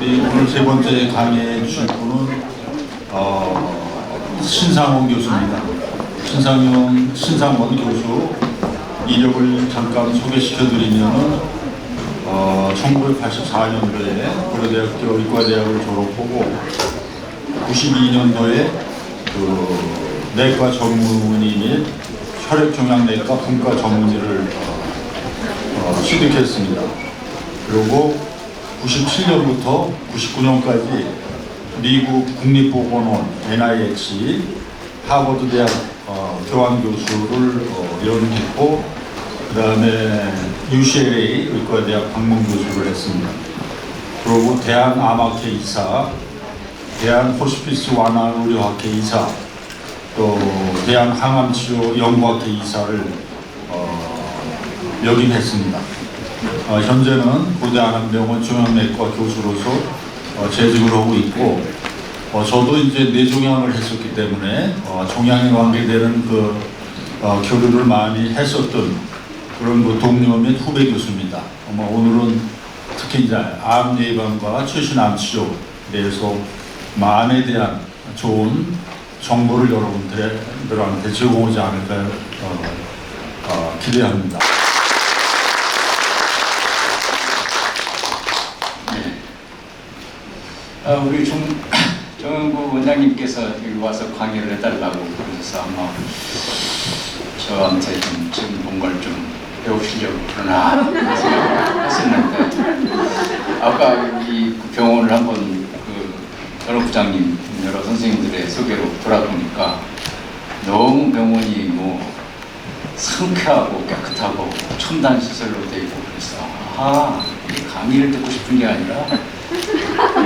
우리 오늘 세 번째 강의해 주실 분은 신상원 교수입니다. 신상원 교수 이력을 잠깐 소개시켜 드리면은 1984년도에 고려대학교 의과대학을 졸업하고 92년도에 내과 전문의 및 혈액종양내과 분과 전문의를 취득했습니다. 그리고 97년부터 99년까지 미국 국립보건원 NIH 하버드대학 교환교수를 연임했고 그 다음에 UCLA 의과대학 방문교수를 했습니다. 그리고 대한암학회 이사, 대한호스피스 완화의료학회 이사, 또 대한항암치료연구학회 이사를 역임했습니다. 현재는 고대안암병원 종양내과 교수로서 재직을 하고 있고, 저도 이제 뇌종양을 했었기 때문에 종양에 관계되는 교류를 많이 했었던 그런 동료 및 후배 교수입니다. 오늘은 특히 이제 암 예방과 최신 암 치료에 대해서 암에 대한 좋은 정보를 여러분들한테 제공하지 않을까 기대합니다. 우리 정영구 원장님께서 여기 와서 강의를 해달라고 그러셔서 아마 저한테 좀 지금 뭔가를 좀 배우시려고 그러나 생각을 했었는데, 아까 이 병원을 한번 전업부장님 여러 선생님들의 소개로 돌아보니까 너무 병원이 상쾌하고 깨끗하고 첨단 시설로 되어 있고, 그래서 이 강의를 듣고 싶은 게 아니라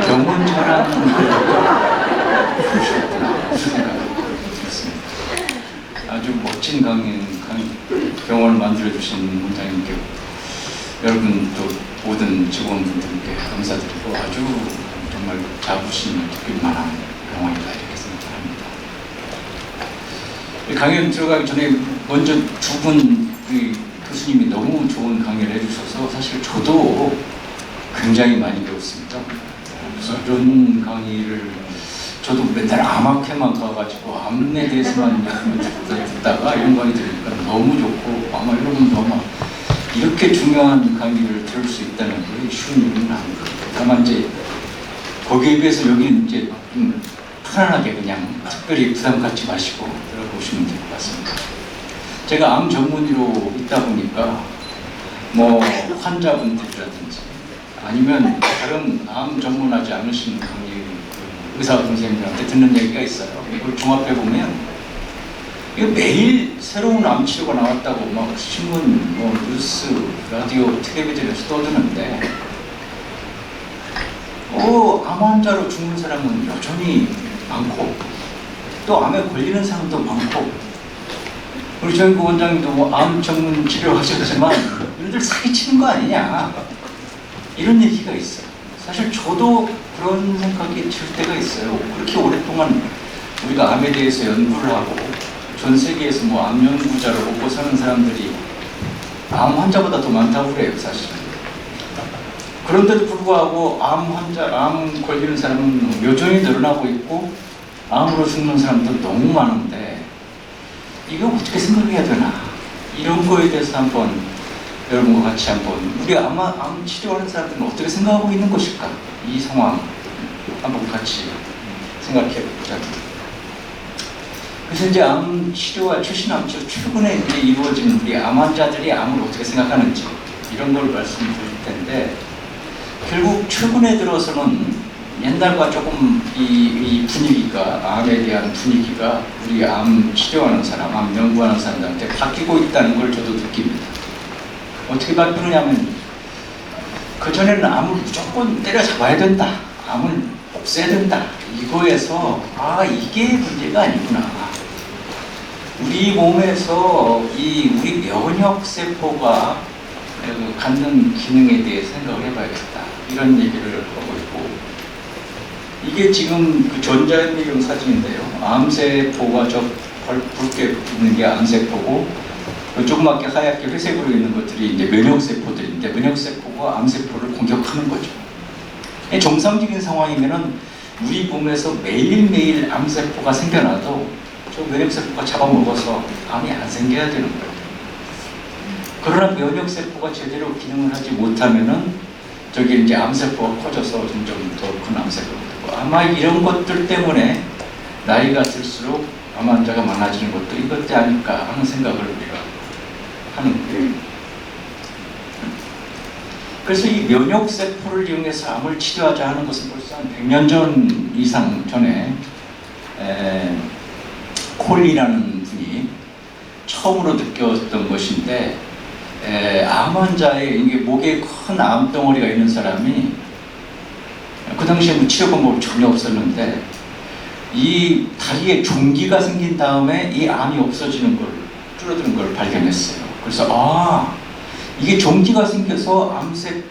병원 전환 생각이 들었습니다. 아주 멋진 병원을 만들어주신 원장님께, 여러분 또 모든 직원분들께 감사드리고 아주 정말 자부심을 느낄 만한 병원이다 이렇게 생각합니다. 강연 들어가기 전에 먼저 두 분 교수님이 너무 좋은 강의를 해주셔서 사실 저도 굉장히 많이 배웠습니다. 그래서 이런 강의를 저도 맨날 암학회만 가가지고 암에 대해서만 듣다가 이런 강의 들으니까 너무 좋고, 아마 여러분도 아마 이렇게 중요한 강의를 들을 수 있다는 게 쉬운 일은 아닙니다. 다만 이제 거기에 비해서 여기는 이제 좀 편안하게 그냥 특별히 부담 갖지 마시고 들어보시면 될 것 같습니다. 제가 암 전문의로 있다 보니까 환자분들이라든지 아니면 다른 암 전문하지 않으신 의사 선생님들한테 듣는 얘기가 있어요. 이걸 종합해 보면 이거 매일 새로운 암 치료가 나왔다고 신문, 뉴스, 라디오, 텔레비전에서 떠드는데 암 환자로 죽는 사람은 여전히 많고, 또 암에 걸리는 사람도 많고, 우리 정영구 원장님도 암 전문 치료하셨지만 너희들 사기치는 거 아니냐 이런 얘기가 있어요. 사실 저도 그런 생각이 들 때가 있어요. 그렇게 오랫동안 우리가 암에 대해서 연구를 하고 전 세계에서 암 연구자를 먹고 사는 사람들이 암 환자보다 더 많다고 그래요, 사실. 그런데도 불구하고 암 걸리는 사람은 여전히 늘어나고 있고, 암으로 죽는 사람도 너무 많은데 이거 어떻게 생각해야 되나, 이런 거에 대해서 한번 여러분과 같이 우리 암 치료하는 사람들은 어떻게 생각하고 있는 것일까, 이 상황 한번 같이 생각해 보자. 그래서 이제 암 치료와 최신 암 치료, 최근에 이제 이루어지는 우리 암 환자들이 암을 어떻게 생각하는지 이런 걸 말씀드릴 텐데, 결국 최근에 들어서는 옛날과 조금 이 분위기가, 암에 대한 분위기가 우리 암 치료하는 사람, 암 연구하는 사람들한테 바뀌고 있다는 걸 저도 느낍니다. 어떻게 바뀌느냐면, 그전에는 암을 무조건 때려잡아야 된다, 암을 없애야 된다, 이거에서 이게 문제가 아니구나. 우리 몸에서 우리 면역세포가 갖는 기능에 대해 생각을 해봐야겠다, 이런 얘기를 하고 있고, 이게 지금 전자현미경 사진인데요. 암세포가 붉게 있는 게 암세포고, 조그맣게 하얗게 회색으로 있는 것들이 이제 면역세포들인데, 면역세포가 암세포를 공격하는 거죠. 정상적인 상황이면은 우리 몸에서 매일매일 암세포가 생겨나도 저 면역세포가 잡아먹어서 암이 안 생겨야 되는 거예요. 그러나 면역세포가 제대로 기능을 하지 못하면은 저기 이제 암세포가 커져서 점점 더 큰 암세포가 되고, 아마 이런 것들 때문에 나이가 들수록 암 환자가 많아지는 것도 이것 때 아닐까 하는 생각을 우리가 하는 거예요. 그래서 이 면역세포를 이용해서 암을 치료하자 하는 것은 벌써 한 100년 전 이상 전에 콜이라는 분이 처음으로 느꼈던 것인데, 암 환자의 이게 목에 큰 암덩어리가 있는 사람이 그 당시에 뭐 치료 방법이 전혀 없었는데 이 다리에 종기가 생긴 다음에 이 암이 없어지는 걸, 줄어드는 걸 발견했어요. 그래서 이게 종기가 생겨서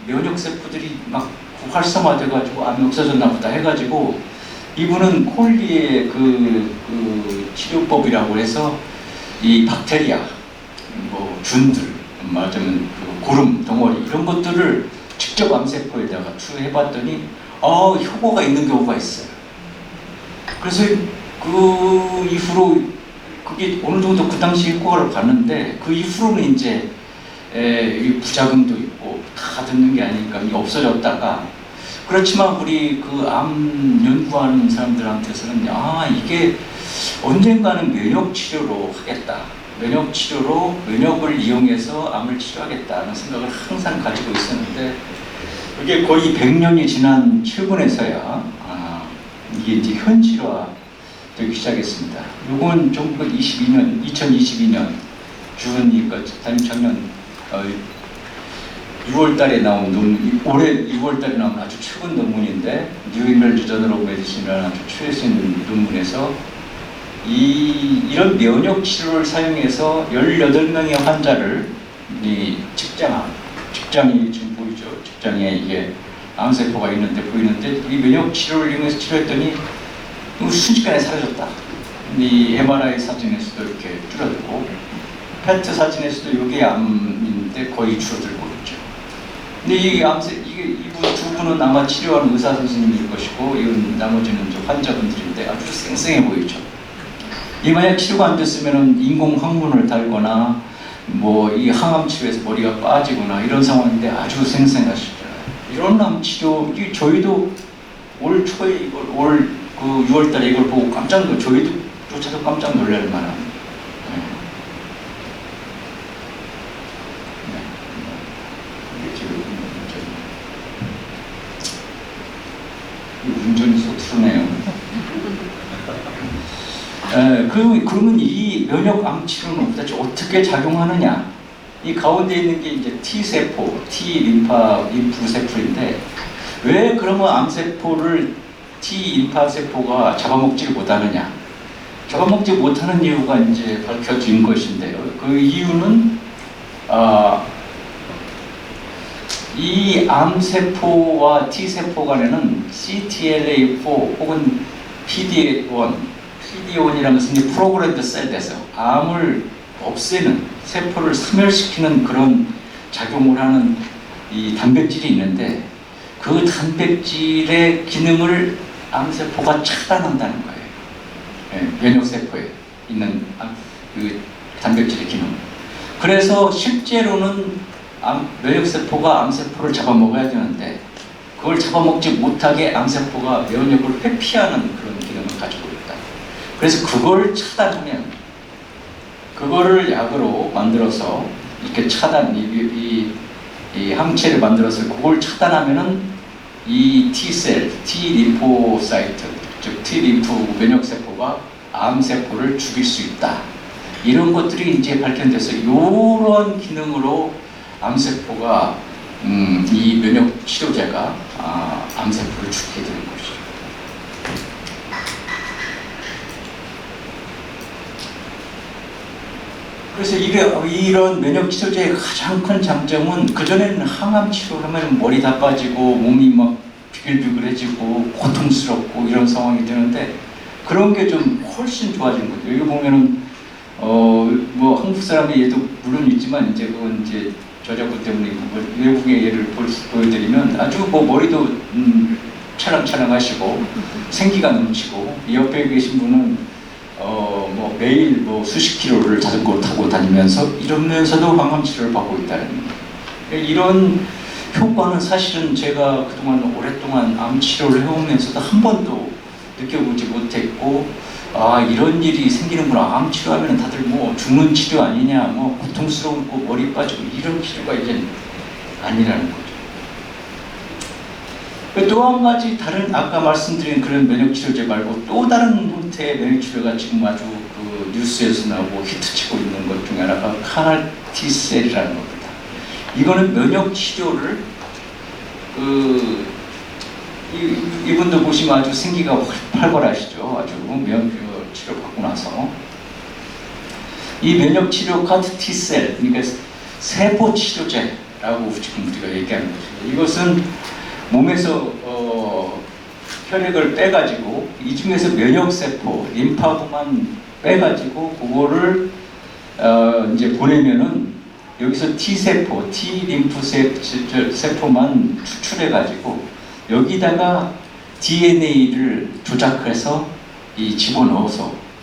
면역세포들이 막 활성화돼가지고 암이 없어졌나 보다 해가지고 이분은 콜리의 그 치료법이라고 해서 이 박테리아, 뭐 균들, 말하자면 그 구름, 덩어리 이런 것들을 직접 암세포에다가 투여해봤더니 효과가 있는 경우가 있어요. 그래서 그 이후로 그게 어느 정도 그 당시 효과를 봤는데 그 이후로는 이제 부작용도 있고 다 듣는 게 아니니까 이게 없어졌다가, 그렇지만 우리 그 암 연구하는 사람들한테서는 이게 언젠가는 면역 치료로 하겠다, 면역 치료로 면역을 이용해서 암을 치료하겠다는 생각을 항상 가지고 있었는데, 이게 거의 100년이 지난 최근에서야 이게 이제 현실화되기 시작했습니다. 이건 2022년 작년 6월달에 나온 논문, 올해 6월달에 나온 아주 최근 논문인데, 뉴잉글랜드 저널 오브 메디신이라는 아주 최신 논문에서 이런 면역 치료를 사용해서 18명의 환자를 직장이 지금 보이죠? 직장에 이게 암세포가 있는데 보이는데, 이 면역 치료를 이용해서 치료했더니 순식간에 사라졌다. 이 MRI 사진에서도 이렇게 줄어들고, 페트 사진에서도 이게 암인데 거의 줄어들고 있죠. 근데 이분 두 분은 아마 치료하는 의사 선생님일 것이고, 이건 나머지는 환자분들인데 아주 쌩쌩해 보이죠. 이 만약 치료가 안 됐으면은 인공 항문을 달거나 뭐 이 항암 치료에서 머리가 빠지거나 이런 상황인데 아주 생생하시잖아요. 이런 암 치료, 저희도 올 초에 올 6월달에 이걸 보고 저희조차도 깜짝 놀랄 만한. 운전이 서투르네요. 그러면 이 면역암 치료는 도대체 어떻게 작용하느냐? 이 가운데 있는 게 이제 T세포, 림프세포인데, 왜 그러면 암세포를 림파세포가 잡아먹지 못하느냐? 잡아먹지 못하는 이유가 이제 밝혀진 것인데요. 그 이유는 이 암세포와 T세포 간에는 CTLA4 혹은 PD-1이라는 것은 이 프로그램드 셀에서 암을 없애는, 세포를 소멸시키는 그런 작용을 하는 이 단백질이 있는데, 그 단백질의 기능을 암세포가 차단한다는 거예요. 면역세포에 있는 그 단백질의 기능. 그래서 실제로는 면역세포가 암세포를 잡아먹어야 되는데, 그걸 잡아먹지 못하게 암세포가 면역을 회피하는 그런 기능을 가지고 있다. 그래서 그걸 차단하면, 그거를 약으로 만들어서 이렇게 이 항체를 만들어서 그걸 차단하면은 이 T셀, T림포사이트, 즉 T림프 면역세포가 암세포를 죽일 수 있다. 이런 것들이 이제 발견돼서 이런 기능으로 암세포가 이 면역 치료제가 암세포를 죽게 되는 것이죠. 그래서 이런 면역 치료제의 가장 큰 장점은, 그전에는 항암 치료를 하면 머리 다 빠지고 몸이 막 비글비글해지고 고통스럽고 이런 상황이 되는데, 그런 게 좀 훨씬 좋아진 거죠. 여기 보면은 뭐 한국 사람의 예도 물론 있지만, 이제 그건 이제 저작권 때문에 외국의 예를 보여드리면 아주 뭐 머리도 찰랑찰랑 하시고 생기가 넘치고, 이 옆에 계신 분은 뭐 매일 뭐 수십 킬로를 자전거 타고 다니면서 이러면서도 항암 치료를 받고 있다는 거예요. 이런 효과는 사실은 제가 그동안 오랫동안 암 치료를 해오면서도 한 번도 느껴보지 못했고, 아, 이런 일이 생기는구나. 암 치료하면 다들 뭐 죽는 치료 아니냐, 뭐 고통스럽고 머리 빠지고 이런 치료가 이제 아니라는 거죠. 또 한 가지 다른 아까 말씀드린 그런 면역치료제 말고 또 다른 형태의 면역치료가 지금 아주 그 뉴스에서 나오고 히트치고 있는 것 중에 하나가 카날 T셀이라는 겁니다. 이거는 면역치료를 이분들 보시면 아주 생기가 활발하시죠. 아주 면역치료 받고 나서 이 면역치료 카드 T셀, 그러니까 세포치료제라고 지금 우리가 얘기하는 거죠. 이것은 몸에서 혈액을 빼가지고 이 중에서 면역세포, 림파구만 빼가지고 그거를 이제 보내면은 여기서 T세포, T림프 세포만 추출해가지고 여기다가 DNA를 조작해서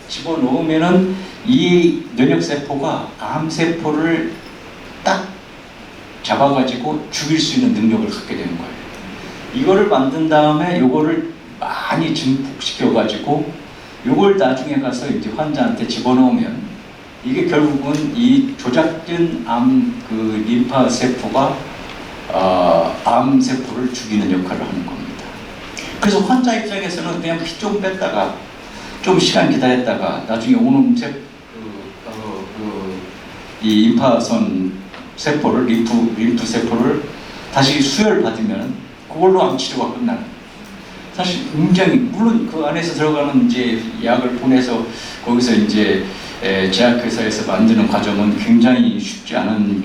집어넣으면은 이 면역세포가 암세포를 딱 잡아가지고 죽일 수 있는 능력을 갖게 되는 거예요. 이거를 만든 다음에 요거를 많이 증폭시켜가지고 요걸 나중에 가서 이제 환자한테 집어넣으면 이게 결국은 이 조작된 그 림파 세포가 암 세포를 죽이는 역할을 하는 겁니다. 그래서 환자 입장에서는 그냥 피 좀 뺐다가 좀 시간 기다렸다가 나중에 오는 이 림파선 세포를 림프 세포를 다시 수혈 받으면 그걸로 암 치료가 끝나는. 사실 굉장히 물론 그 안에서 들어가는 이제 약을 보내서 거기서 이제 제약회사에서 만드는 과정은 굉장히 쉽지 않은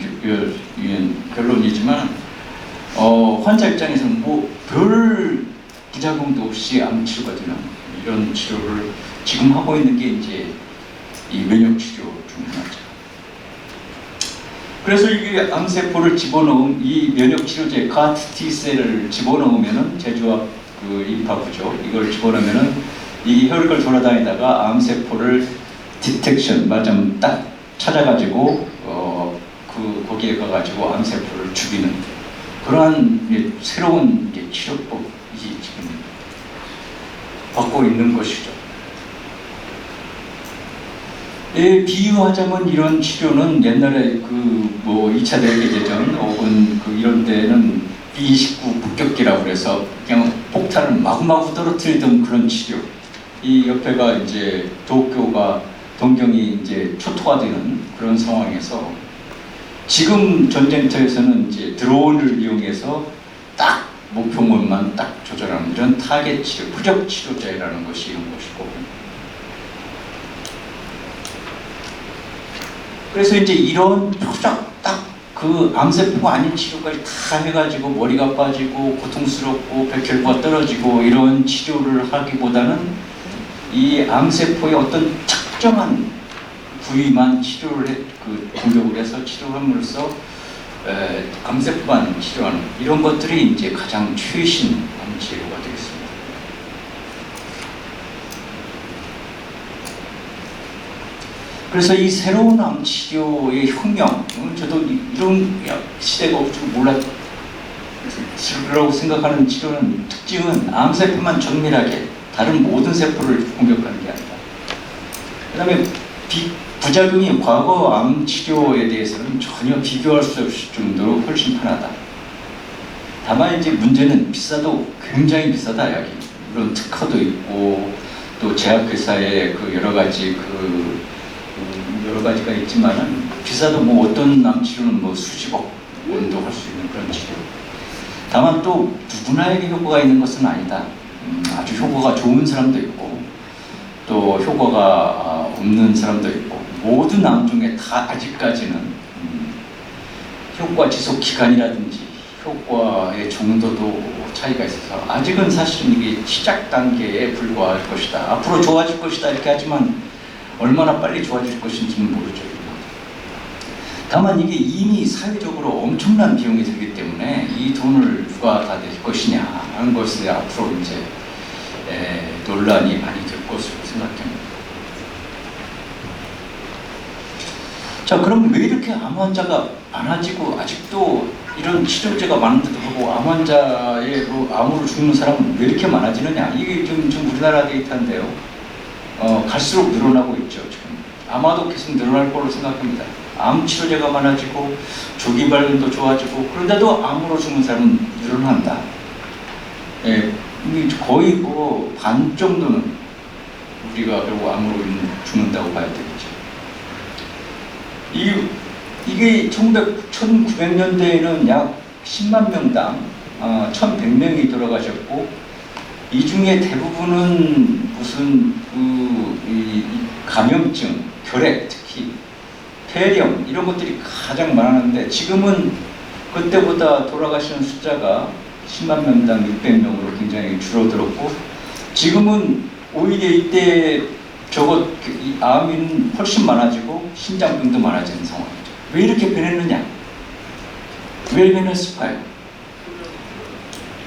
결론이지만 환자 입장에서는 뭐 별 부작용도 없이 암 치료가 되는 이런 치료를 지금 하고 있는 게 이제 이 면역 치료 중 하나죠. 그래서 이게 암세포를 집어넣은 이 면역치료제 카트 T셀을 집어넣으면은 제조합 그 림파구죠. 이걸 집어넣으면은 이 혈액을 돌아다니다가 암세포를 디텍션, 말하자면 딱 찾아가지고 거기에 가가지고 암세포를 죽이는 그러한 새로운 치료법이 지금 받고 있는 것이죠. 비유하자면 이런 치료는 옛날에 뭐 2차 대대전 혹은 이런 때는 B29 폭격기라고 그래서 그냥 폭탄을 마구마구 떨어뜨리던 그런 치료. 이 옆에가 이제 동경이 이제 초토화되는 그런 상황에서 지금 전쟁터에서는 이제 드론을 이용해서 딱 목표물만 딱 조절하는 이런 타겟 치료, 후적 치료제라는 것이 이런 것이고. 그래서 이제 이런 표적 딱 그 암세포가 아닌 치료까지 다 해가지고 머리가 빠지고 고통스럽고 백혈구가 떨어지고 이런 치료를 하기보다는 이 암세포의 어떤 특정한 부위만 치료를 공격을 해서 치료를 함으로써 암세포만 치료하는 이런 것들이 이제 가장 최신 암 치료가 되겠습니다. 그래서 이 새로운 암 치료의 혁명, 저도 이런 시대가 올 줄 몰랐라고 생각하는 치료는 특징은 암세포만 정밀하게 다른 모든 세포를 공격하는 게 아니다. 그 다음에 부작용이 과거 암 치료에 대해서는 전혀 비교할 수 없을 정도로 훨씬 편하다. 다만 이제 문제는 비싸도 굉장히 비싸다 약이. 물론 특허도 있고 또 제약회사의 여러 가지가 있지만은 비싸도 뭐 어떤 암 치료는 뭐 수십억 원도 할 수 있는 그런 치료. 다만 또 누구나에게 효과가 있는 것은 아니다. 아주 효과가 좋은 사람도 있고 또 효과가 없는 사람도 있고 모든 암 중에 다 아직까지는 효과 지속 기간이라든지 효과의 정도도 차이가 있어서 아직은 사실은 이게 시작 단계에 불과할 것이다. 앞으로 좋아질 것이다 이렇게 하지만 얼마나 빨리 좋아질 것인지는 모르죠. 다만 이게 이미 사회적으로 엄청난 비용이 들기 때문에 이 돈을 누가 다 낼 것이냐 하는 것에 앞으로 이제 논란이 많이 될 것으로 생각합니다. 자, 그럼 왜 이렇게 암 환자가 많아지고 아직도 이런 치료제가 많은데도 하고 암 환자의 암으로 죽는 사람은 왜 이렇게 많아지느냐? 이게 지금 우리나라 데이터인데요. 갈수록 늘어나고 있죠. 지금 아마도 계속 늘어날 걸로 생각합니다. 암 치료제가 많아지고 조기 발견도 좋아지고 그런데도 암으로 죽는 사람은 늘어난다. 거의 뭐 반 정도는 우리가 결국 암으로 죽는다고 봐야 되겠죠. 이게 1900년대에는 약 10만 명당 1,100명이 돌아가셨고, 이 중에 대부분은 무슨 이 감염증, 결핵 특히 폐렴 이런 것들이 가장 많았는데, 지금은 그때보다 돌아가시는 숫자가 10만 명당 600명으로 굉장히 줄어들었고, 지금은 오히려 이때 이 암이 훨씬 많아지고 심장병도 많아지는 상황이죠. 왜 이렇게 변했느냐? 왜 변했을까요?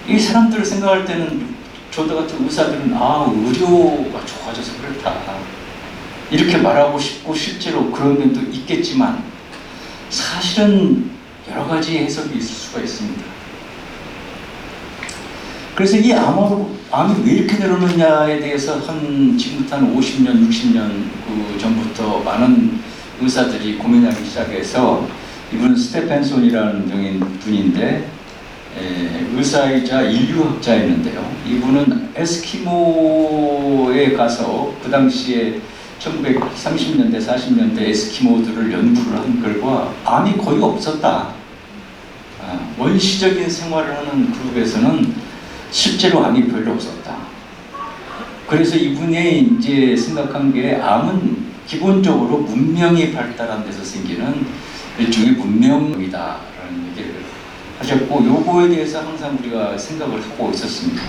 이 사람들을 생각할 때는 저도 같은 의사들은 의료가 좋아져서 그렇다 이렇게 말하고 싶고, 실제로 그런 면도 있겠지만 사실은 여러 가지 해석이 있을 수가 있습니다. 그래서 이 암이 왜 이렇게 늘어나느냐에 대해서 지금부터 한 50년, 60년 전부터 많은 의사들이 고민하기 시작해서, 이분은 스테펜손이라는 분인데 의사이자 인류학자였는데요. 이분은 에스키모에 가서 그 당시에 1930년대, 40년대 에스키모들을 연구를 한 결과 암이 거의 없었다. 원시적인 생활을 하는 그룹에서는 실제로 암이 별로 없었다. 그래서 이분이 이제 생각한 게, 암은 기본적으로 문명이 발달한 데서 생기는 일종의 문명이다라는 얘기를 하셨고, 요거에 대해서 항상 우리가 생각을 하고 있었습니다.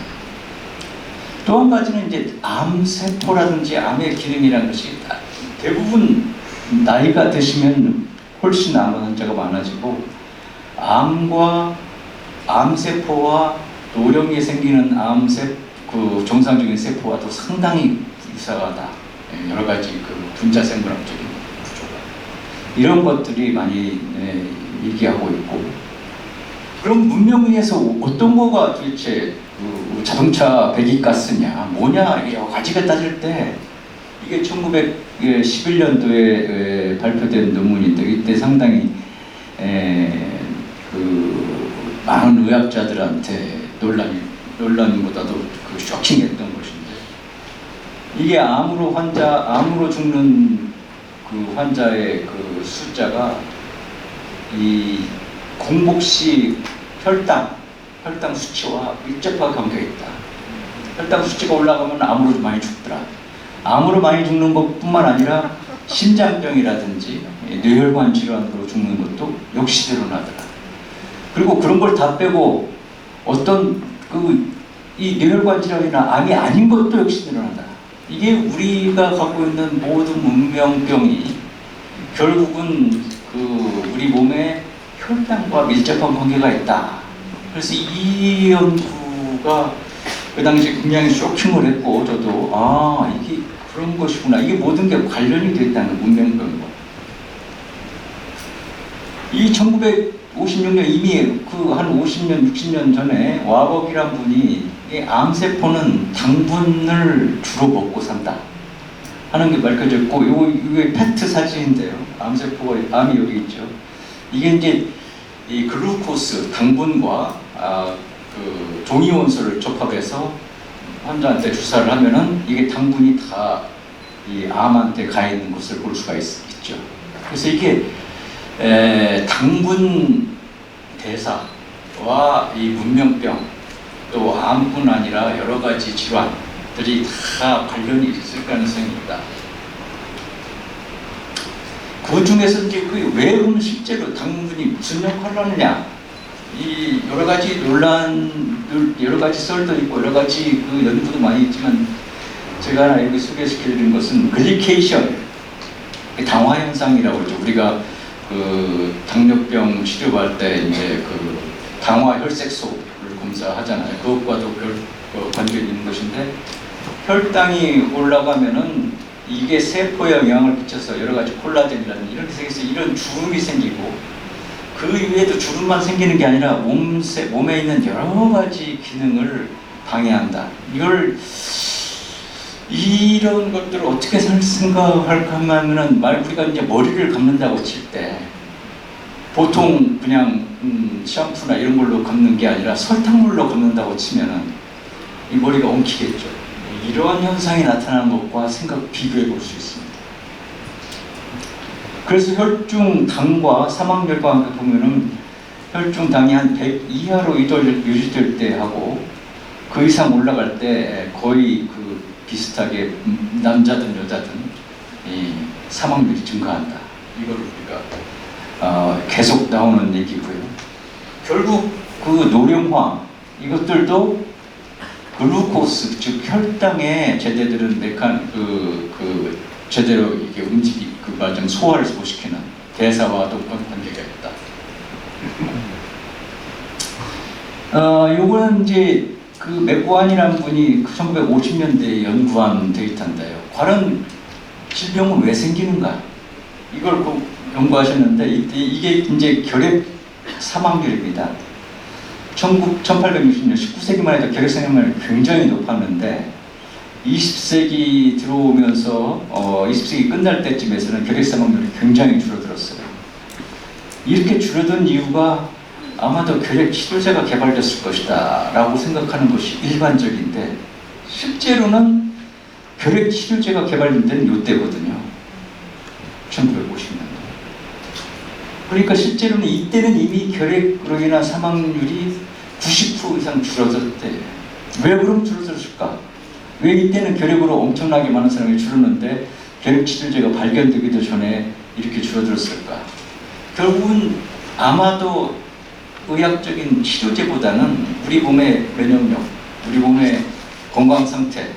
또 한 가지는 이제 암세포라든지 암의 기능이라는 것이 대부분 나이가 드시면 훨씬 암 환자가 많아지고, 암세포와 노령에 생기는 정상적인 세포와도 상당히 유사하다. 여러 가지 분자 생물학적인 구조가, 이런 것들이 많이 얘기하고 있고, 그럼 문명에서 어떤 거가 도대체 자동차 배기가스냐, 뭐냐, 여러 가지가 따질 때, 이게 1911년도에 발표된 논문인데, 이때 상당히 많은 의학자들한테 논란보다도 쇼킹했던 것인데, 이게 암으로 죽는 환자의 숫자가 이 공복시 혈당 수치와 밀접하게 관계가 있다. 혈당 수치가 올라가면 암으로 많이 죽더라. 암으로 많이 죽는 것뿐만 아니라 심장병이라든지 뇌혈관 질환으로 죽는 것도 역시 늘어나더라. 그리고 그런 걸 다 빼고 어떤 이 뇌혈관 질환이나 암이 아닌 것도 역시 늘어난다. 이게 우리가 갖고 있는 모든 문명병이 결국은 우리 몸에 혈당과 밀접한 관계가 있다. 그래서 이 연구가 그 당시에 굉장히 쇼킹을 했고, 저도 이게 그런 것이구나. 이게 모든 게 관련이 되어 있다는 문명병과. 이 1956년 이미 한 50년, 60년 전에 와벅이란 분이 이 암세포는 당분을 주로 먹고 산다 하는 게 밝혀졌고, 이게 팩트 사진인데요. 암이 여기 있죠. 이게 이제 이 글루코스, 당분과 종이원소를 접합해서 환자한테 주사를 하면은 이게 당분이 다 이 암한테 가 있는 것을 볼 수가 있죠. 그래서 이게 당분 대사와 이 문명병, 또 암뿐 아니라 여러 가지 질환들이 다 관련이 있을 가능성이 있다. 그 중에서 이제 왜 그러면 실제로 당분이 무슨 역할을 하느냐, 이 여러 가지 여러 가지 썰도 있고 여러 가지 연구도 많이 있지만, 제가 하나 여기 소개시켜드린 것은 글리케이션, 당화 현상이라고 그러죠. 우리가 당뇨병 치료할 때 이제 당화 혈색소를 검사 하잖아요. 그것과도 관계가 있는 것인데, 혈당이 올라가면은 이게 세포에 영향을 끼쳐서 여러 가지 콜라겐이라든지 이렇게 생겨서 이런 주름이 생기고, 그 이외에도 주름만 생기는 게 아니라 몸에 있는 여러 가지 기능을 방해한다. 이런 것들을 어떻게 생각할까 하면은, 우리가 이제 머리를 감는다고 칠 때 보통 그냥 샴푸나 이런 걸로 감는 게 아니라 설탕물로 감는다고 치면은 이 머리가 엉키겠죠. 이러한 현상이 나타나는 것과 비교해 볼 수 있습니다. 그래서 혈중 당과 사망 결과와 보면은 혈중 당이 한 100 이하로 유지될 때 하고 그 이상 올라갈 때 거의 비슷하게 남자든 여자든 이 사망률이 증가한다. 이걸 우리가 계속 나오는 얘기고요. 결국 노령화 이것들도 글루코스 즉 혈당의 제대들은 제대로 이게 과정 소화를 못 시키는 대사와도 관계가 있다. 요거는 이제 맥고안이라는 분이 1950년대에 연구한 데이터인데요. 과연 질병은 왜 생기는가? 이걸 연구하셨는데 이게 이제 결핵 사망률입니다. 1860년 19세기만 해도 결핵 사망률이 굉장히 높았는데 20세기 들어오면서 20세기 끝날 때쯤에서는 결핵 사망률이 굉장히 줄어들었어요. 이렇게 줄어든 이유가 아마도 결핵 치료제가 개발됐을 것이다 라고 생각하는 것이 일반적인데, 실제로는 결핵 치료제가 개발된 데는 이때거든요. 1950년도. 그러니까 실제로는 이때는 이미 결핵으로 인한 사망률이 90% 이상 줄어들었대요. 왜 그럼 줄어들었을까? 왜 이때는 결핵으로 엄청나게 많은 사람이 줄었는데 결핵 치료제가 발견되기도 전에 이렇게 줄어들었을까? 결국은 아마도 의학적인 치료제보다는 우리 몸의 면역력, 우리 몸의 건강 상태가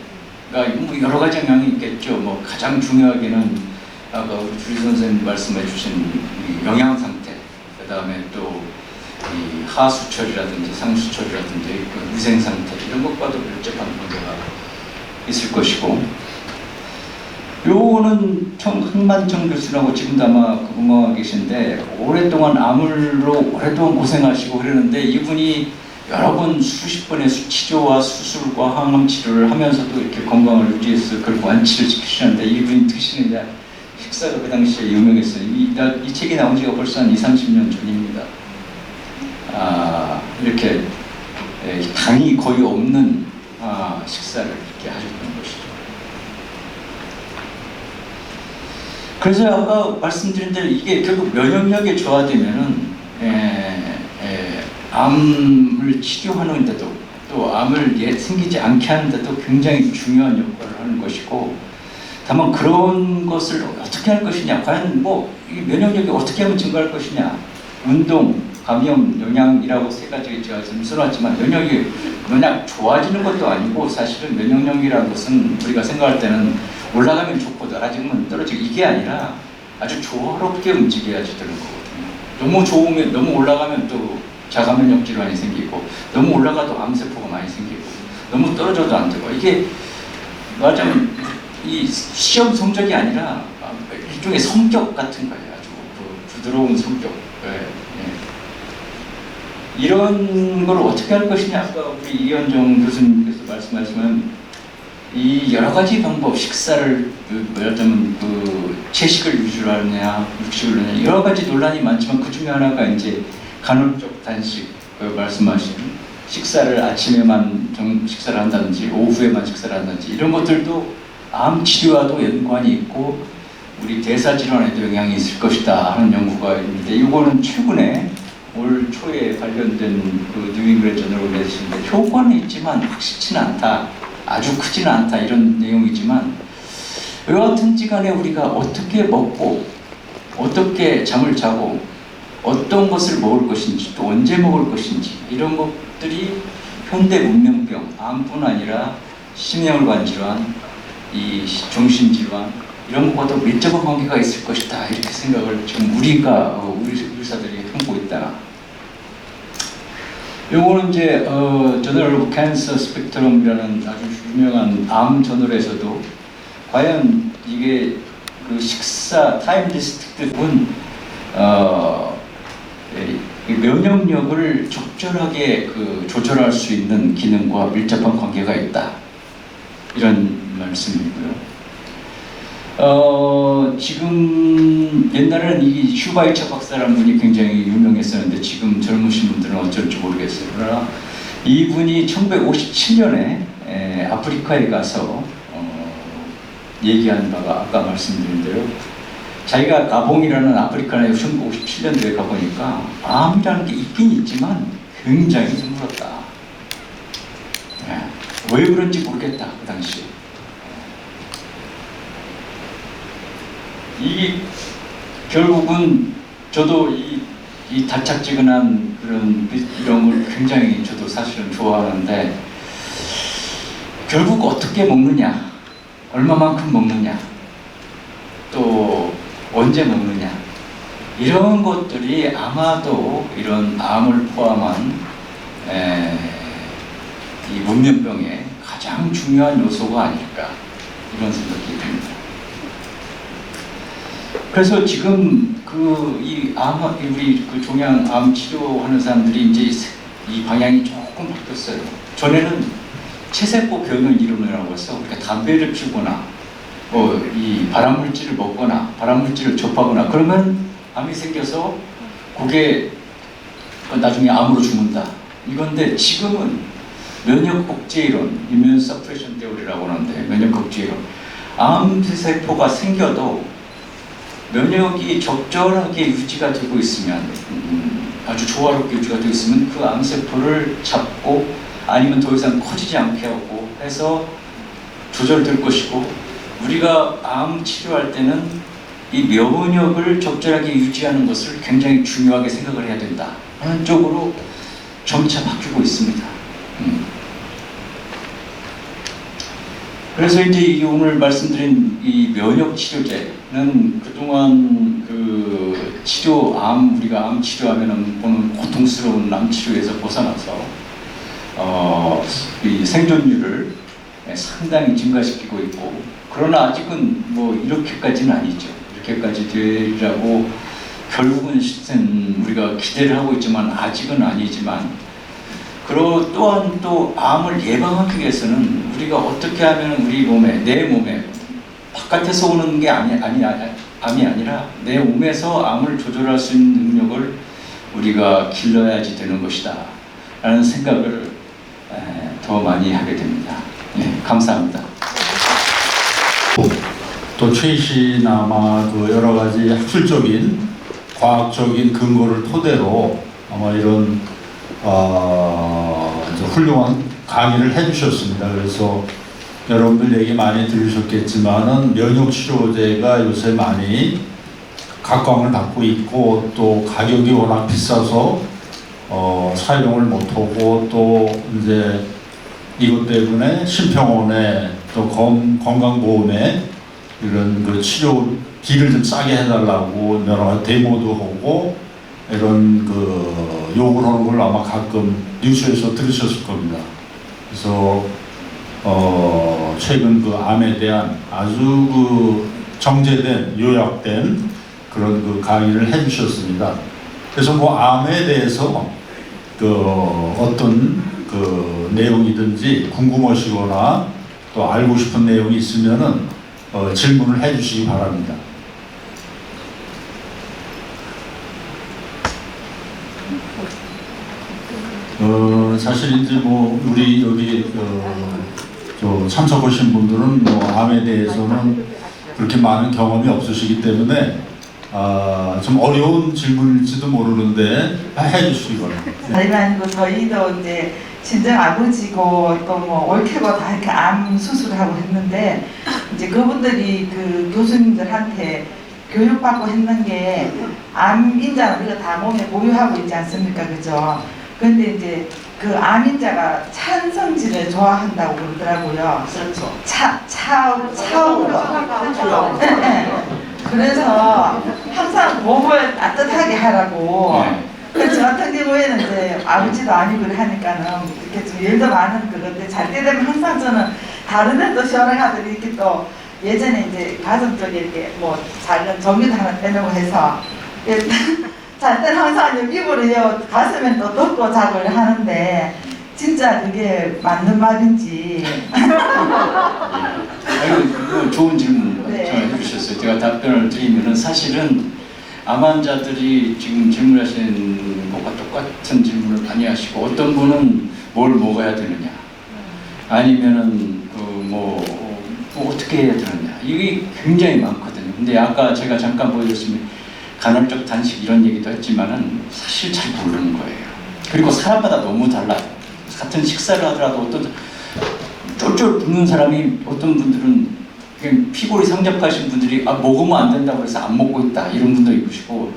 여러 가지 영향이 있겠죠. 가장 중요하게는 아까 우리 주리 선생님 말씀해 주신 영양 상태, 그 다음에 또 이 하수철이라든지 상수철이라든지 위생 상태 이런 것과도 밀접한 관계가 있을 것이고, 요거는 황만청 교수라고 지금도 아마 근무하고 계신데 오랫동안 암으로 오랫동안 고생하시고 그러는데, 이분이 여러 번 수십 번의 치료와 수술과 항암 치료를 하면서도 이렇게 건강을 유지해서 그걸 완치를 시키시는데, 이분이 드시는 이제 식사가 그 당시에 유명했어요. 이 책이 나온 지가 벌써 한 20-30년 전입니다. 이렇게 당이 거의 없는 식사를 이렇게 하셨던 것이죠. 그래서 아까 말씀드린 대로 이게 결국 면역력이 좋아지면은 암을 치료하는데도 또 암을 생기지 않게 하는데도 굉장히 중요한 역할을 하는 것이고, 다만 그런 것을 어떻게 할 것이냐, 과연 이 면역력이 어떻게 하면 증가할 것이냐, 운동, 감염, 영양이라고 세 가지 제가 지금 써놨지만 면역이 그냥 좋아지는 것도 아니고, 사실은 면역력이라는 것은 우리가 생각할 때는 올라가면 좋고 떨어지면 떨어지고 이게 아니라 아주 조화롭게 움직여야지 되는 거거든요. 너무 올라가면 또 자가면역 질환이 생기고, 너무 올라가도 암세포가 많이 생기고, 너무 떨어져도 안 되고, 이게 말하자면 이 시험 성적이 아니라 일종의 성격 같은 거예요. 아주 부드러운 성격. 이런 걸 어떻게 할 것이냐, 아까 우리 이현정 교수님께서 말씀하시면 이 여러 가지 방법, 식사를 말하자면 채식을 위주로 하느냐, 육식을 하느냐, 여러 가지 논란이 많지만 그 중에 하나가 이제 간헐적 단식, 말씀하신 식사를 아침에만 식사를 한다든지 오후에만 식사를 한다든지 이런 것들도 암 치료와도 연관이 있고 우리 대사 질환에도 영향이 있을 것이다 하는 연구가 있는데, 이거는 최근에 올 초에 발견된 뉴잉글랜드 저널 메디신인데, 효과는 있지만 확실치는 않다, 아주 크지는 않다 이런 내용이지만, 여하튼지 간에 우리가 어떻게 먹고 어떻게 잠을 자고 어떤 것을 먹을 것인지 또 언제 먹을 것인지 이런 것들이 현대 문명병, 암뿐 아니라 심혈관 질환, 이 정신질환 이런 것과도 밀접한 관계가 있을 것이다 이렇게 생각을 지금 우리 의사들이 하고 있다. 요거는 이제 저널 오브 캔서 스펙트럼이라는 아주 유명한 암 저널에서도 과연 이게 그 식사 타임 리스트는 면역력을 적절하게 조절할 수 있는 기능과 밀접한 관계가 있다, 이런 말씀이고요. 지금 옛날에는 이 슈바이처 박사라는 분이 굉장히 유명했었는데 지금 젊으신 분들은 어쩔지 모르겠어요. 그러나 이분이 1957년에 아프리카에 가서 얘기한 바가 아까 말씀드린 대로 자기가 가봉이라는 아프리카에 1957년도에 가보니까 암이라는 게 있긴 있지만 굉장히 드물었다. 왜 그런지 모르겠다, 그 당시에. 이 결국은 저도 이 달짝지근한 이런 걸 굉장히 저도 사실은 좋아하는데, 결국 어떻게 먹느냐, 얼마만큼 먹느냐, 또 언제 먹느냐, 이런 것들이 아마도 이런 암을 포함한 이 문명병의 가장 중요한 요소가 아닐까, 이런 생각이 듭니다. 그래서 지금 우리 종양 암 치료하는 사람들이 이제 이 방향이 조금 바뀌었어요. 전에는 체세포 변을 이루느라고 해서 우리가 담배를 피우거나 이 발암물질을 먹거나 발암물질을 접하거나 그러면 암이 생겨서 그게 나중에 암으로 죽는다, 이건데 지금은 면역복제이론, 이뮤 서프레션 테오리라고 하는데, 면역복제이론, 암세포가 생겨도 면역이 적절하게 유지가 되고 있으면, 아주 조화롭게 유지가 되고 있으면 그 암세포를 잡고 아니면 더 이상 커지지 않게 하고 해서 조절될 것이고, 우리가 암 치료할 때는 이 면역을 적절하게 유지하는 것을 굉장히 중요하게 생각을 해야 된다 하는 쪽으로 점차 바뀌고 있습니다. 그래서 이제 오늘 말씀드린 이 면역 치료제는 그동안 우리가 암 치료하면은 보는 고통스러운 암 치료에서 벗어나서 이 생존율을 상당히 증가시키고 있고, 그러나 아직은 뭐 이렇게까지는 아니죠. 이렇게까지 되리라고 결국은 우리가 기대를 하고 있지만 아직은 아니지만, 그리고 또한 또 암을 예방하기 위해서는 우리가 어떻게 하면 우리 몸에, 내 몸에 바깥에서 오는 게 암이 아니라 내 몸에서 암을 조절할 수 있는 능력을 우리가 길러야지 되는 것이다 라는 생각을 더 많이 하게 됩니다. 네, 감사합니다. 또 최신 아마 여러 가지 학술적인, 과학적인 근거를 토대로 아마 이런 훌륭한 강의를 해주셨습니다. 그래서 여러분들 얘기 많이 들으셨겠지만은 면역 치료제가 요새 많이 각광을 받고 있고, 또 가격이 워낙 비싸서 사용을 못하고, 또 이제 이것 때문에 심평원에 또 건강보험에 이런 치료비를 좀 싸게 해달라고 여러 가지 데모도 하고 이런 요구를 하는 걸 아마 가끔 뉴스에서 들으셨을 겁니다. 그래서 최근 암에 대한 아주 정제된, 요약된 그런 강의를 해주셨습니다. 그래서 암에 대해서 어떤 내용이든지 궁금하시거나 또 알고 싶은 내용이 있으면은 질문을 해주시기 바랍니다. 사실 이제 우리 여기 참석하신 분들은 암에 대해서는 그렇게 많은 경험이 없으시기 때문에 좀 어려운 질문일지도 모르는데 해주시기 바랍니다. 저희가 아니고 저희도 이제 친정 아버지고 또 옳게고 다 이렇게 암 수술하고 했는데, 이제 그분들이 교수님들한테 교육받고 했는 게 암인자는 우리가 다 몸에 보유하고 있지 않습니까, 그죠? 근데 이제 암인자가 찬성질을 좋아한다고 그러더라고요. 그렇죠. 차운 거. 그래서 항상 몸을 따뜻하게 하라고. 그저 같은 경우에는 이제 아버지도 아니고 하니까는 이렇게 좀 일도 많은 그건데 잘 때 되면 항상 저는 다른 데도 시원하들 이렇게 또 예전에 이제 가슴 쪽에 이렇게 뭐 작은 정유도 하나 빼놓고 해서 잘 때는 항상 입으로 가슴에 또 덮고 자고 하는데 진짜 그게 맞는 말인지. 아유, 좋은 질문 네. 해주셨어요. 제가 답변을 드리면은 사실은 암 환자들이 지금 질문하시는 것과 똑같은 질문을 많이 하시고 어떤 분은 뭘 먹어야 되느냐 아니면은 뭐 어떻게 해야 되느냐 이게 굉장히 많거든요. 근데 아까 제가 잠깐 보여줬으면 간헐적 단식 이런 얘기도 했지만은 사실 잘 모르는 거예요. 그리고 사람마다 너무 달라요. 같은 식사를 하더라도 어떤 쫄쫄 붓는 사람이 어떤 분들은 그냥 피골이 상접하신 분들이 먹으면 안 된다고 해서 안 먹고 있다 이런 분도 있으시고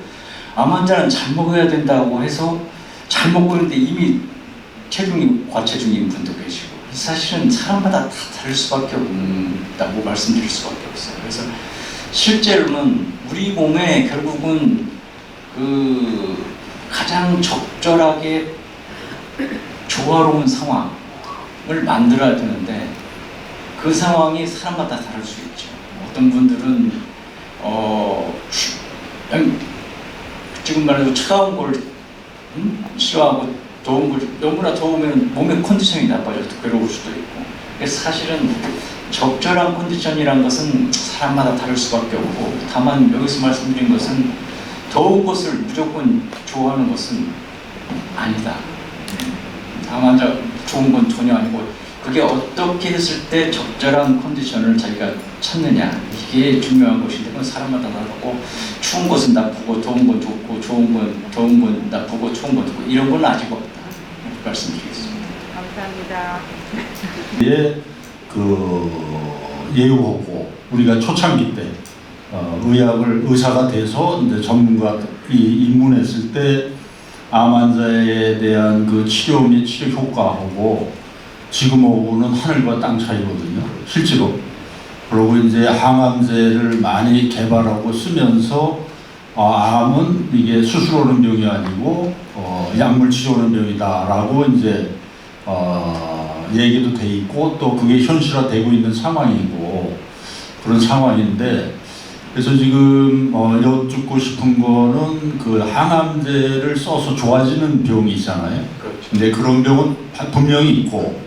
암 환자는 잘 먹어야 된다고 해서 잘 먹고 있는데 이미 체중이 과체중인 분도 계시고 사실은 사람마다 다 다를 수밖에 없다고 말씀드릴 수밖에 없어요. 그래서 실제로는 우리 몸에 결국은 그 가장 적절하게 조화로운 상황을 만들어야 되는데 그 상황이 사람마다 다를 수 있죠. 어떤 분들은 그냥 지금 말해도 차가운 걸 싫어하고 더운 걸 너무나 더우면 몸의 컨디션이 나빠져서 괴로울 수도 있고 그래서 사실은 적절한 컨디션이란 것은 사람마다 다를 수밖에 없고 다만 여기서 말씀드린 것은 더운 것을 무조건 좋아하는 것은 아니다. 다만 좋은 건 전혀 아니고 그게 어떻게 했을 때 적절한 컨디션을 자기가 찾느냐 이게 중요한 것인데 그건 사람마다 다르고 추운 것은 나쁘고 더운 건 좋고 좋은 건 더운 건 나쁘고 추운 건 좋고 이런 건 아직 없다 이렇게 말씀드리겠습니다. 감사합니다. 예, 예우하고 우리가 초창기 때 의사가 돼서 이제 전문가이 입문했을 때 암 환자에 대한 그 치료 및 치료 효과하고 지금하고는 하늘과 땅 차이거든요. 실제로. 그리고 이제 항암제를 많이 개발하고 쓰면서 암은 이게 수술 오는 병이 아니고 약물 치료 오는 병이다라고 이제 얘기도 돼 있고 또 그게 현실화되고 있는 상황이고 그런 상황인데 그래서 지금 여쭙고 싶은 거는 그 항암제를 써서 좋아지는 병이 있잖아요. 그렇죠. 근데 그런 병은 분명히 있고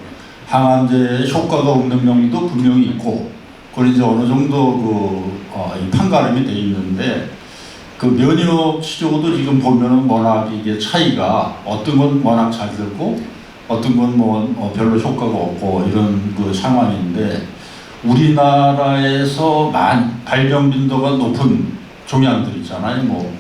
항암제에 효과가 없는 병도 분명히 있고 그건 이제 어느 정도 이 판가름이 돼 있는데 그 면역 치료도 지금 보면은 워낙 이게 차이가 어떤 건 워낙 잘 되고 어떤 건 뭐 별로 효과가 없고 이런 그 상황인데 우리나라에서 발병 빈도가 높은 종양들 있잖아요. 뭐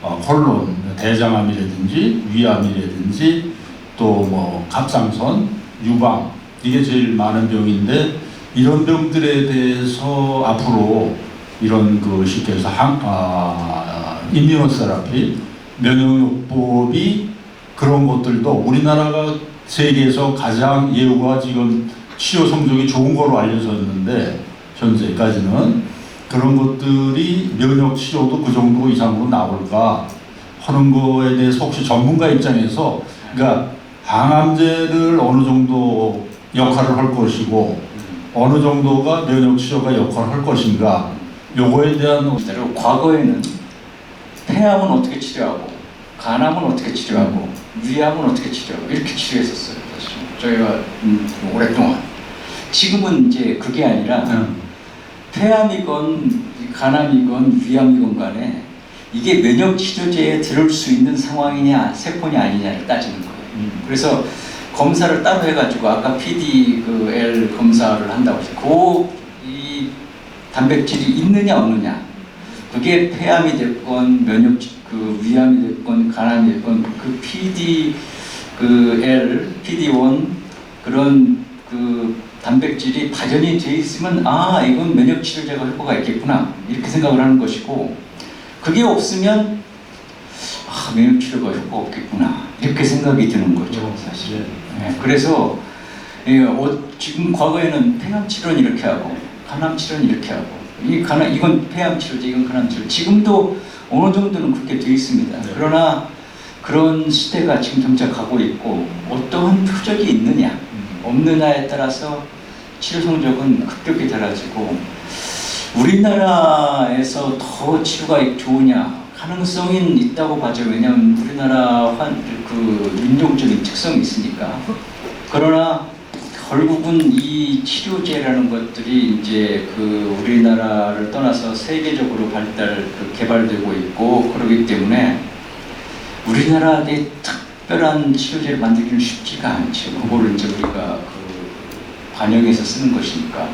콜론, 대장암이라든지 위암이라든지 또 뭐 갑상선, 유방 이게 제일 많은 병인데 이런 병들에 대해서 앞으로 이런 그 쉽게 해서 임뮤노세라피, 면역요법이 그런 것들도 우리나라가 세계에서 가장 예후가 지금 치료 성적이 좋은 거로 알려졌는데 현재까지는 그런 것들이 면역 치료도 그 정도 이상으로 나올까 하는 거에 대해서 혹시 전문가 입장에서 그러니까 항암제를 어느 정도 역할을 할 것이고 어느 정도가 면역 치료가 역할을 할 것인가 요거에 대한 대로 과거에는 폐암은 어떻게 치료하고 간암은 어떻게 치료하고 위암은 어떻게 치료하고 이렇게 치료했었어요. 사실 저희가 오랫동안 지금은 이제 그게 아니라 폐암이건 간암이건 위암이건 간에 이게 면역 치료제에 들을 수 있는 상황이냐 세포냐 아니냐를 따지는 거예요. 그래서 검사를 따로 해가지고 아까 PDL 검사를 한다고 했어요. 이 단백질이 있느냐 없느냐 그게 폐암이 됐건 위암이 됐건 간암이 됐건 그 PDL, PD1 그런 단백질이 발현이 돼 있으면 이건 면역 치료제가 효과가 있겠구나 이렇게 생각을 하는 것이고 그게 없으면 면역 치료가 효과가 없겠구나 이렇게 생각이 드는 거죠 사실. 네, 그래서 지금 과거에는 폐암 치료는 이렇게 하고 간암 치료는 이렇게 하고 이건 폐암 치료제 이건 간암 치료 지금도 어느 정도는 그렇게 돼 있습니다. 네. 그러나 그런 시대가 지금 정착하고 있고 어떠한 표적이 있느냐 없느냐에 따라서 치료 성적은 급격히 달라지고 우리나라에서 더 치료가 좋으냐 가능성은 있다고 봐죠. 왜냐하면 우리나라 그 인종적인 특성이 있으니까. 그러나 결국은 이 치료제라는 것들이 이제 그 우리나라를 떠나서 세계적으로 개발되고 있고 그러기 때문에 우리나라에 특별한 치료제를 만들기는 쉽지가 않죠. 그거를 이제 우리가 그 반영해서 쓰는 것이니까.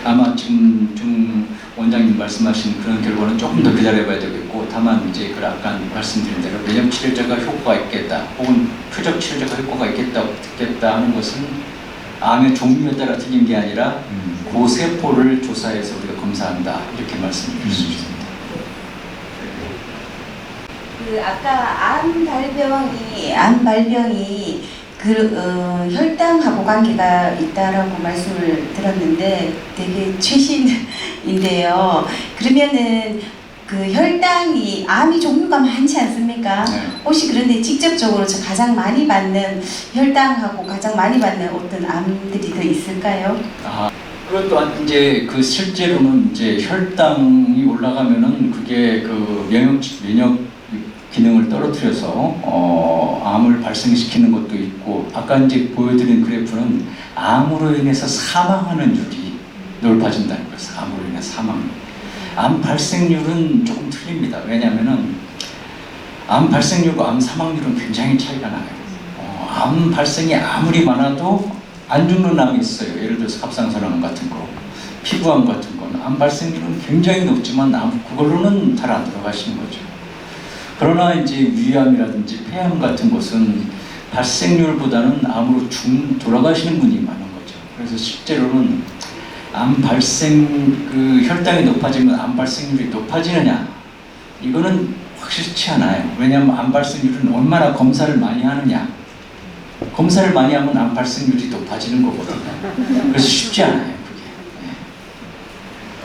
아마 지금 원장님 말씀하신 그런 결과는 조금 더 기다려봐야 되겠고, 다만 이제 그 아까 말씀드린 대로 면역 치료제가 효과가 있겠다, 혹은 표적 치료제가 효과가 있겠다, 없겠다 하는 것은 암의 종류에 따라 틀린 게 아니라 그 세포를 조사해서 우리가 검사한다 이렇게 말씀드릴 수 있습니다. 그 아까 암 발병이 혈당하고 관계가 있다라고 말씀을 들었는데 되게 최신인데요. 그러면은 그 혈당이 암이 종류가 많지 않습니까? 네. 혹시 그런데 직접적으로 가장 많이 받는 혈당하고 가장 많이 받는 어떤 암들이 더 있을까요? 그것도 이제 그 실제로는 이제 혈당이 올라가면은 그게 그 면역 기능을 떨어뜨려서 암을 발생시키는 것도 있고, 아까 이제 보여드린 그래프는 암으로 인해서 사망하는 율이 높아진다는 거예요. 암으로 인해서 사망. 암 발생률은 조금 틀립니다. 왜냐하면은 암 발생률과 암 사망률은 굉장히 차이가 나요. 암 발생이 아무리 많아도 안 죽는 암이 있어요. 예를 들어서 갑상선암 같은 거, 피부암 같은 거는 암 발생률은 굉장히 높지만 그걸로는 잘 안 들어가시는 거죠. 그러나 이제 위암이라든지 폐암 같은 것은 발생률보다는 암으로 돌아가시는 분이 많은 거죠. 그래서 실제로는 암 발생 혈당이 높아지면 암 발생률이 높아지느냐, 이거는 확실치 않아요. 왜냐하면 암 발생률은 얼마나 검사를 많이 하느냐, 검사를 많이 하면 암 발생률이 높아지는 거거든요. 그래서 쉽지 않아요, 그게.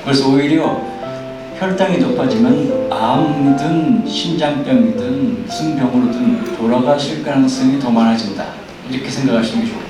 그래서 오히려 혈당이 높아지면 암이든 심장병이든 무슨 병으로든 돌아가실 가능성이 더 많아진다, 이렇게 생각하시는 게 좋고,